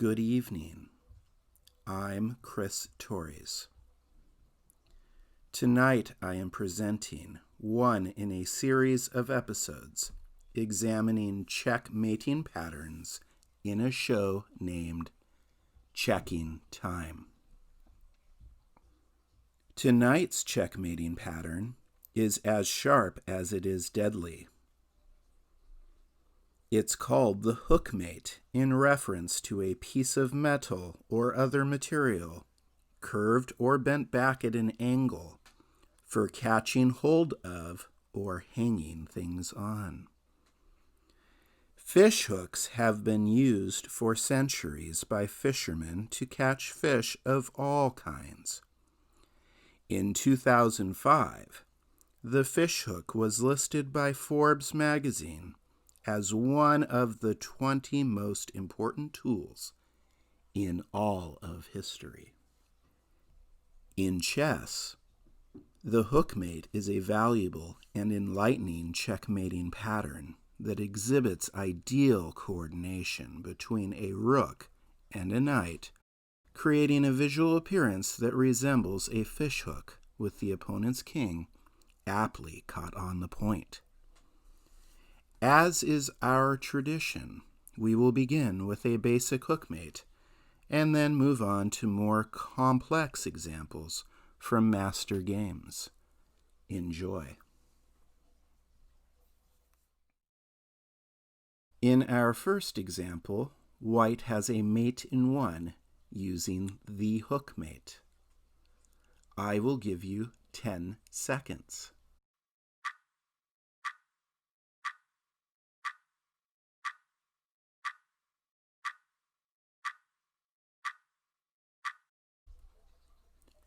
Good evening. I'm Chris Torres. Tonight I am presenting one in a series of episodes examining checkmating patterns in a show named Checking Time. Tonight's checkmating pattern is as sharp as it is deadly. It's called the hookmate in reference to a piece of metal or other material, curved or bent back at an angle, for catching hold of or hanging things on. Fish hooks have been used for centuries by fishermen to catch fish of all kinds. In 2005, the fish hook was listed by Forbes magazine as one of the 20 most important tools in all of history. In chess, the hookmate is a valuable and enlightening checkmating pattern that exhibits ideal coordination between a rook and a knight, creating a visual appearance that resembles a fishhook with the opponent's king aptly caught on the point. As is our tradition, we will begin with a basic hookmate and then move on to more complex examples from master games. Enjoy. In our first example, white has a mate in one using the hookmate. I will give you 10 seconds.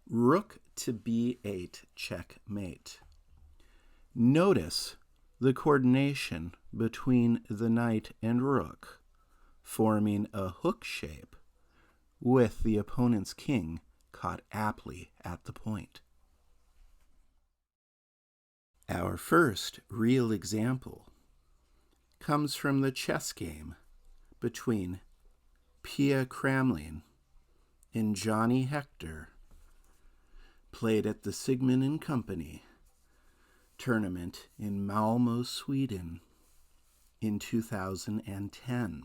Rook to b8 checkmate. Notice the coordination between the knight and rook, forming a hook shape with the opponent's king caught aptly at the point. Our first real example comes from the chess game between Kremlin and Johnny Hector, played at the Sigmund and Company tournament in Malmö, Sweden in 2010.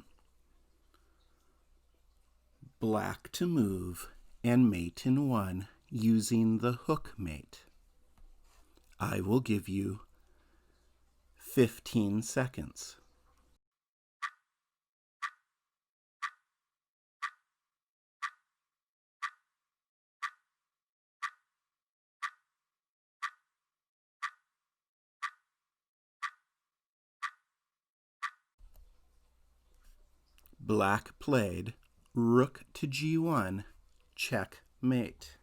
Black to move and mate in one using the hookmate. I will give you 15 seconds. Black played rook to g1, checkmate.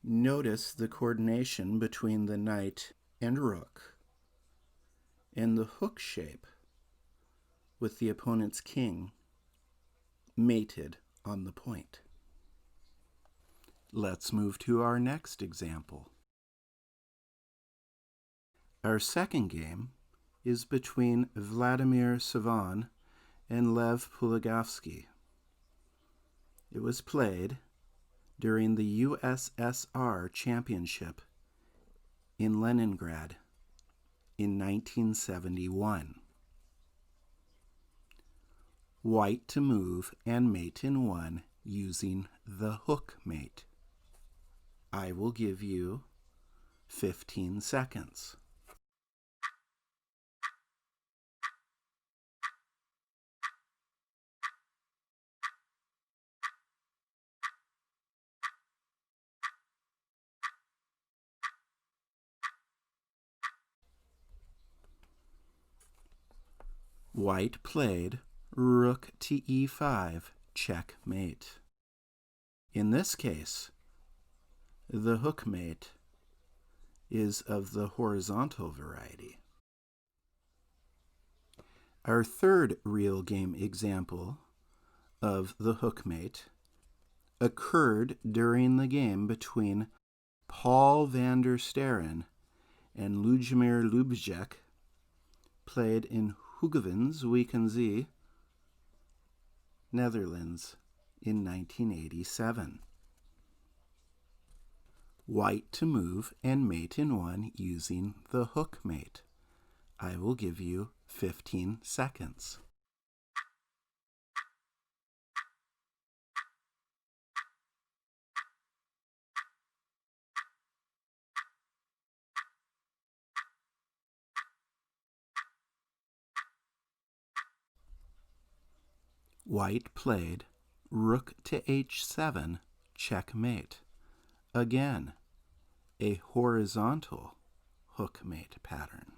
Notice the coordination between the knight and rook, and the hook shape with the opponent's king mated on the point. Let's move to our next example. Our second game is between Vladimir Sivan and Lev Polugayevsky. It was played during the USSR Championship in Leningrad in 1971. White to move and mate in one using the hookmate. I will give you 15 seconds. White played rook to e5, checkmate. In this case, the hookmate is of the horizontal variety. Our third real game example of the hookmate occurred during the game between Paul van der Sterren and Lubomir Netherlands in 1987. White to move and mate in one using the hook mate. I will give you 15 seconds. White played rook to h7, checkmate. Again, a horizontal hookmate pattern.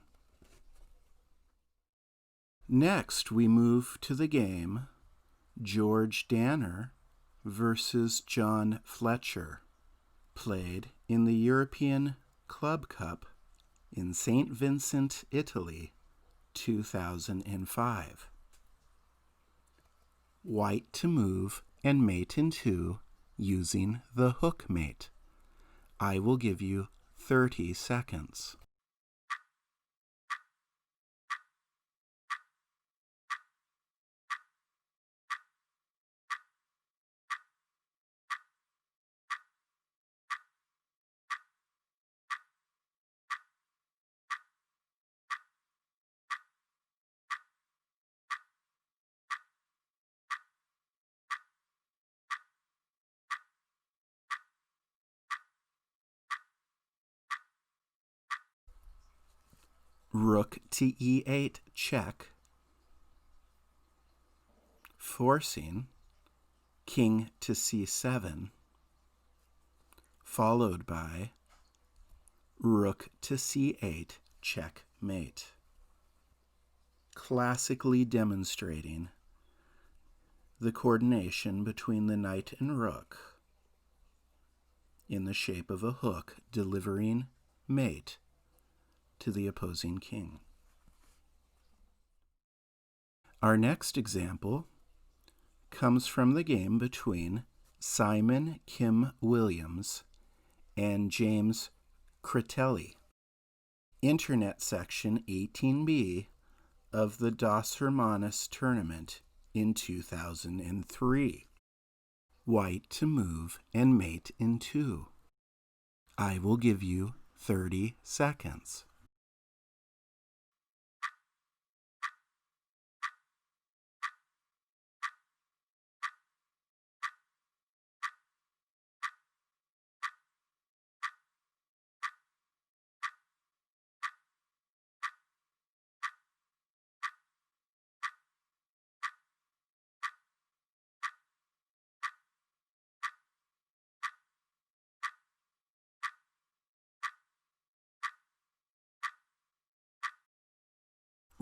Next, we move to the game George Danner versus John Fletcher, played in the European Club Cup in St. Vincent, Italy, 2005. White to move and mate in two using the hook mate. I will give you 30 seconds. Rook to e8, check, forcing king to c7, followed by rook to c8, checkmate, classically demonstrating the coordination between the knight and rook in the shape of a hook delivering mate to the opposing king. Our next example comes from the game between Simon Kim Williams and James Cretelli, Internet Section 18B of the Dos Hermanas tournament in 2003. White to move and mate in two. I will give you 30 seconds.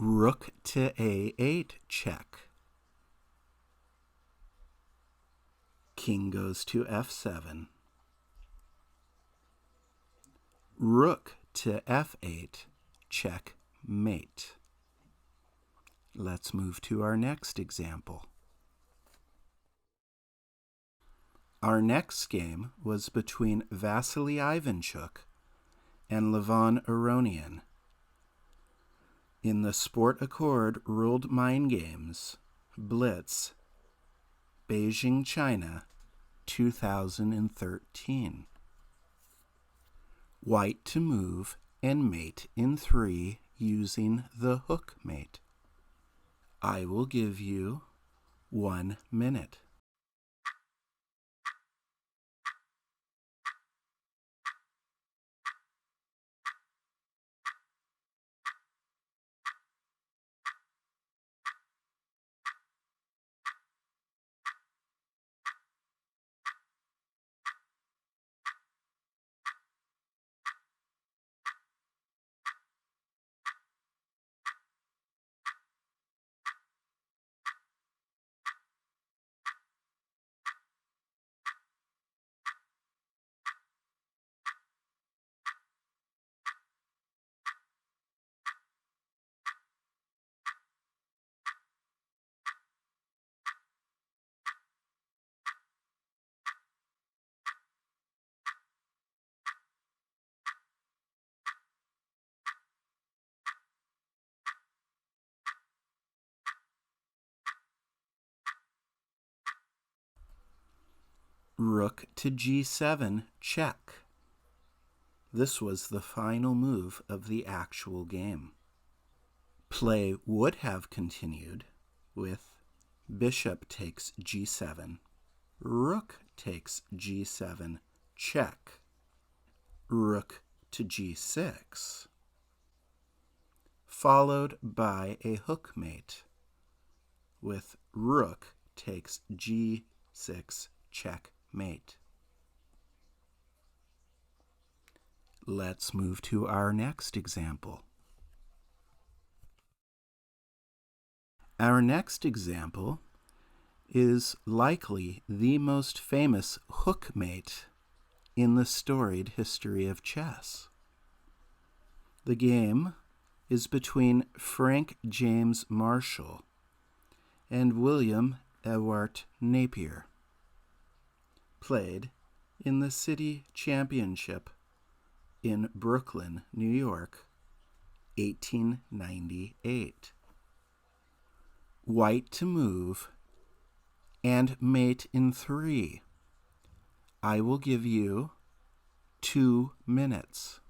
Rook to a8, check. King goes to f7. Rook to f8, checkmate. Let's move to our next example. Our next game was between Vasily Ivanchuk and Levon Aronian in the Sport Accord Ruled Mind Games, Blitz, Beijing, China, 2013. White to move and mate in three using the hook mate. I will give you 1 minute. Rook to g7, check. This was the final move of the actual game. Play would have continued with bishop takes g7, rook takes g7, check, rook to g6, followed by a hook mate with rook takes g6, checkmate. Let's move to our next example. Our next example is likely the most famous hookmate in the storied history of chess. The game is between Frank James Marshall and William Ewart Napier, played in the City Championship in Brooklyn, New York, 1898. White to move and mate in 3. I will give you 2 minutes.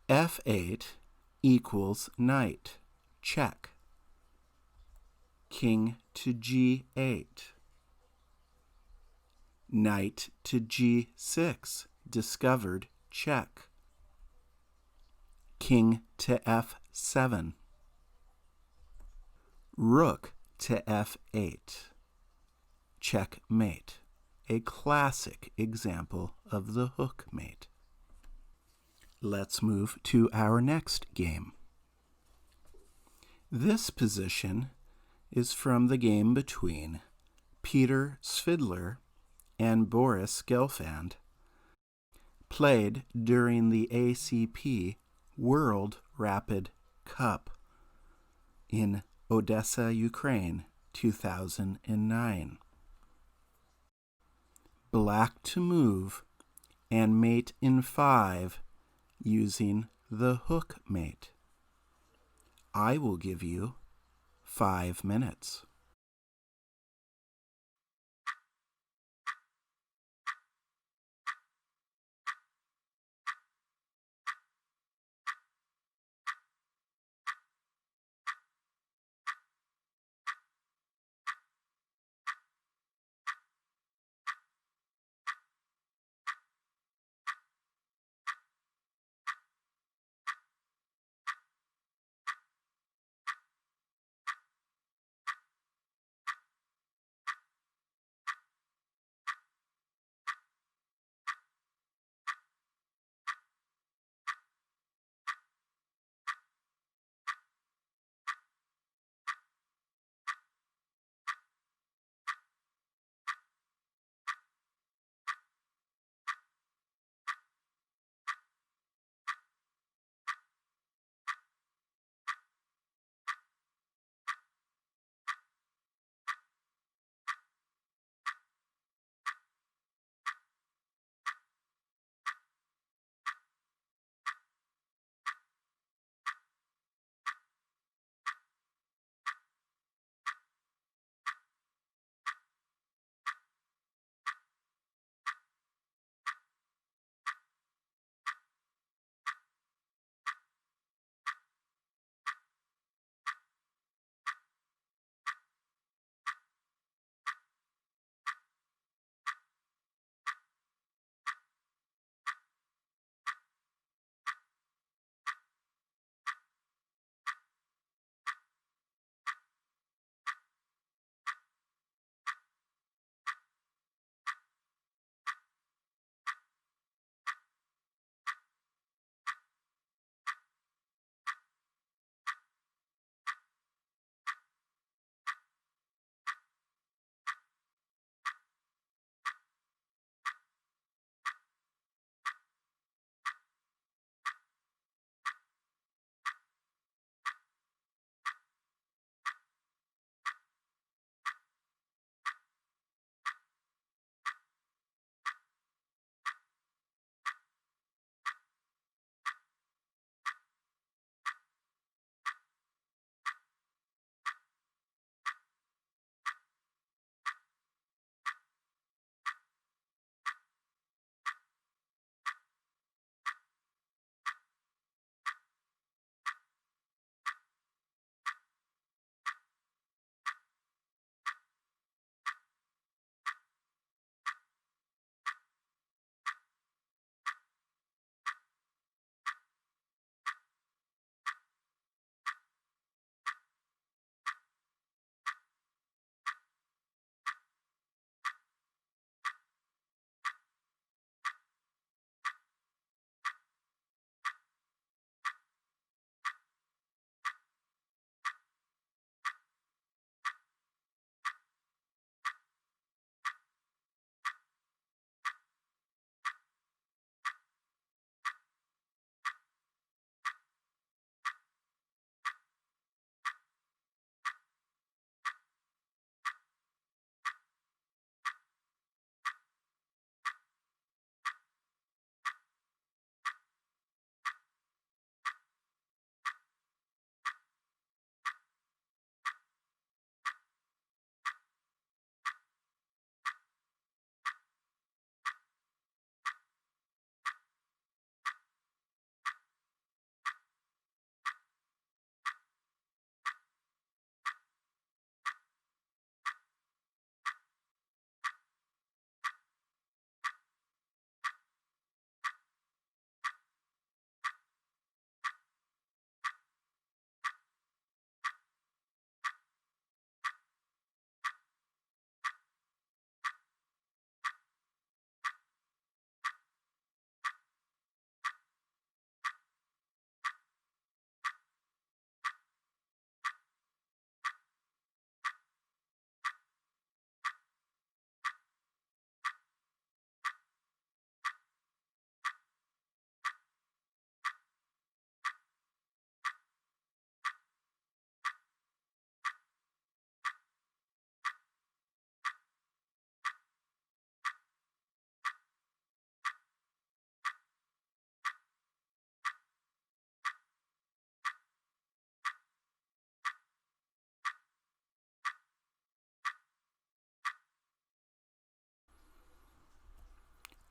F8 equals knight, check. King to g8. Knight to g6, discovered, check. King to f7. Rook to f8. Checkmate, a classic example of the hookmate. Let's move to our next game. This position is from the game between Peter Svidler and Boris Gelfand, played during the ACP World Rapid Cup in Odessa, Ukraine, 2009. Black to move and mate in 5 using the hook mate. I will give you 5 minutes.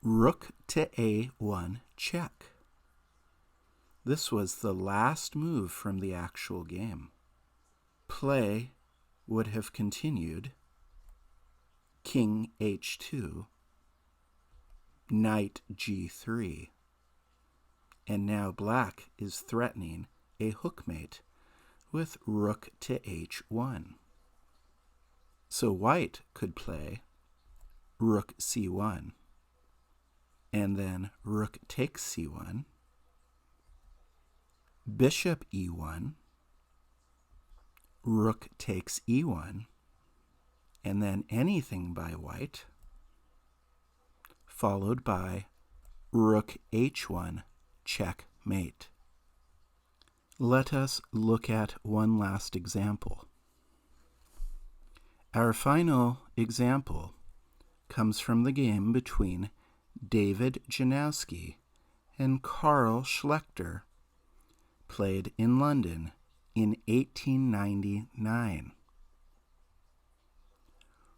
Rook to A1 check. This was the last move from the actual game. Play would have continued King H2, Knight G3, and now black is threatening a hookmate with Rook to H1. So white could play Rook C1, and then Rook takes C1, Bishop E1, Rook takes E1, and then anything by white, followed by Rook H1, checkmate. Let us look at one last example. Our final example comes from the game between David Janowski and Karl Schlechter, played in London in 1899.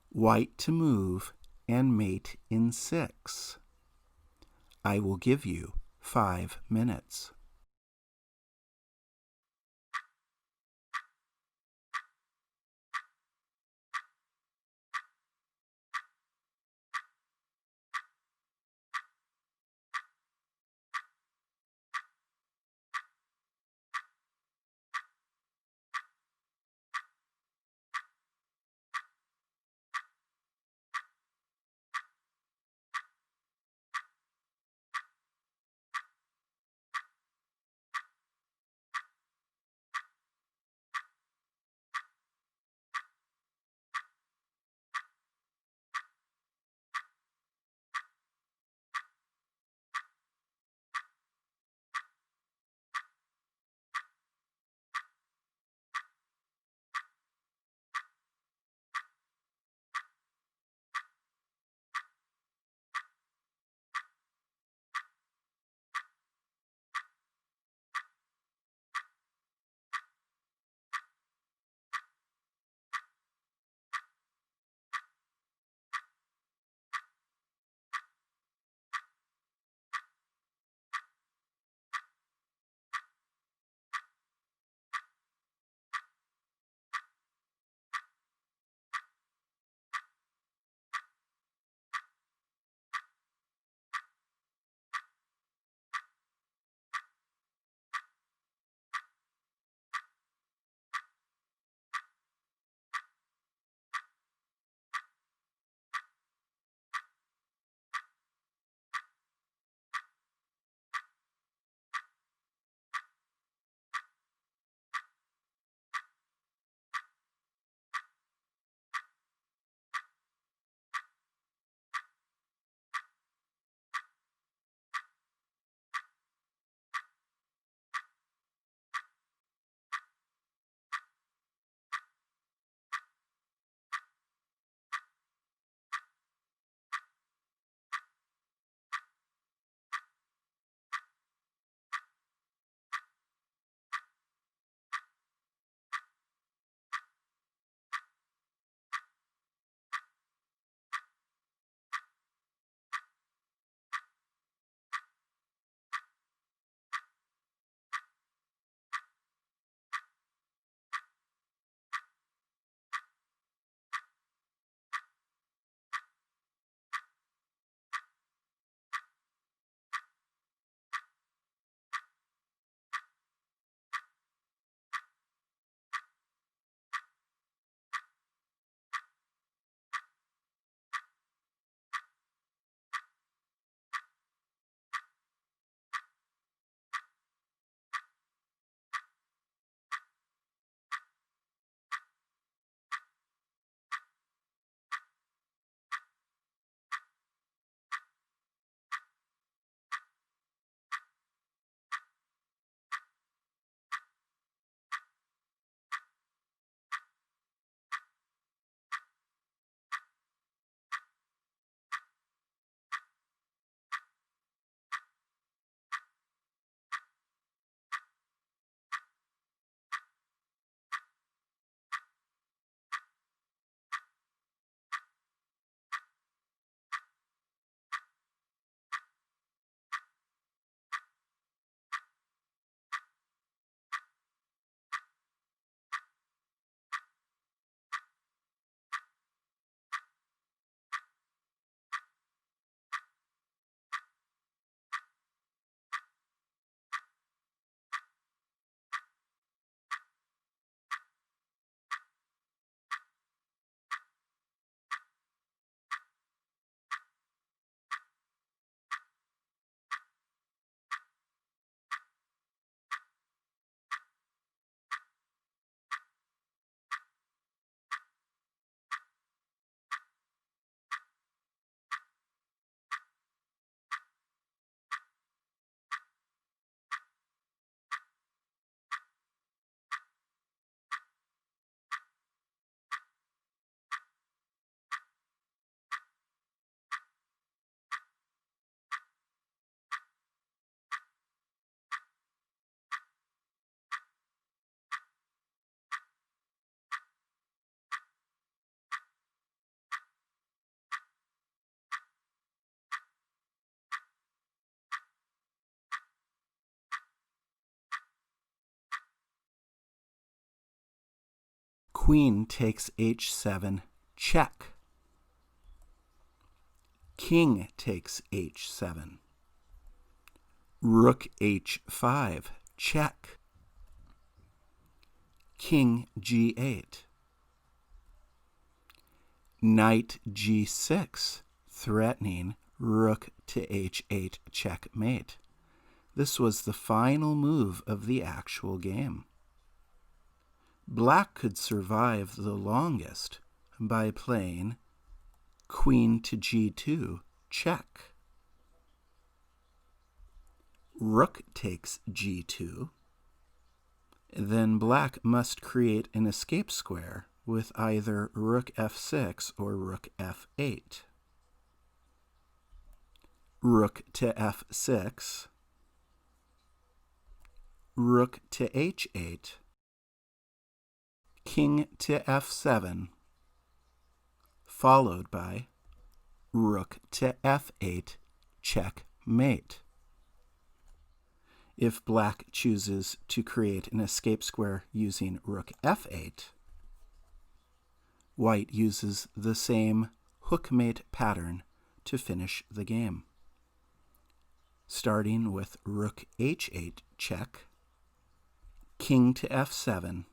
White to move and mate in 6. I will give you 5 minutes. Queen takes h7, check. King takes h7. Rook h5, check. King g8. Knight g6, threatening rook to h8 checkmate. This was the final move of the actual game. Black could survive the longest by playing queen to g2, check. Rook takes g2. Then black must create an escape square with either rook f6 or rook f8. Rook to f6. Rook to h8. King to f7, followed by rook to f8, checkmate. If black chooses to create an escape square using rook f8, white uses the same hookmate pattern to finish the game, starting with rook h8 check, king to f7,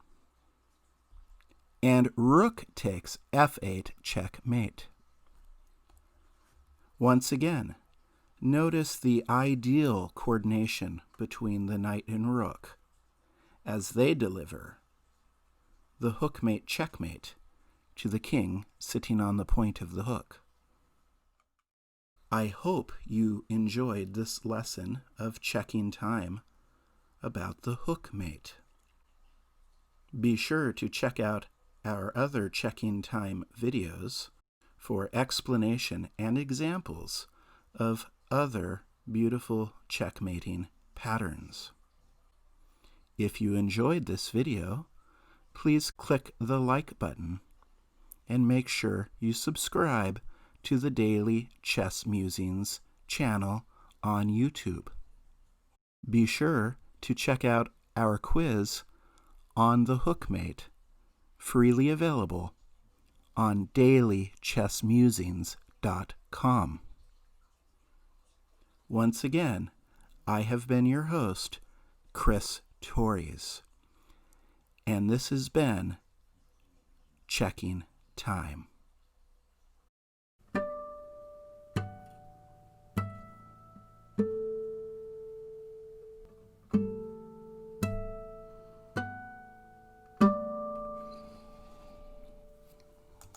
and rook takes f8 checkmate. Once again, notice the ideal coordination between the knight and rook as they deliver the hookmate checkmate to the king sitting on the point of the hook. I hope you enjoyed this lesson of checking time about the hookmate. Be sure to check out our other checking time videos for explanation and examples of other beautiful checkmating patterns. If you enjoyed this video, please click the like button and make sure you subscribe to the Daily Chess Musings channel on YouTube. Be sure to check out our quiz on the hookmate, freely available on dailychessmusings.com. Once again, I have been your host, Chris Torres, and this has been Checking Time.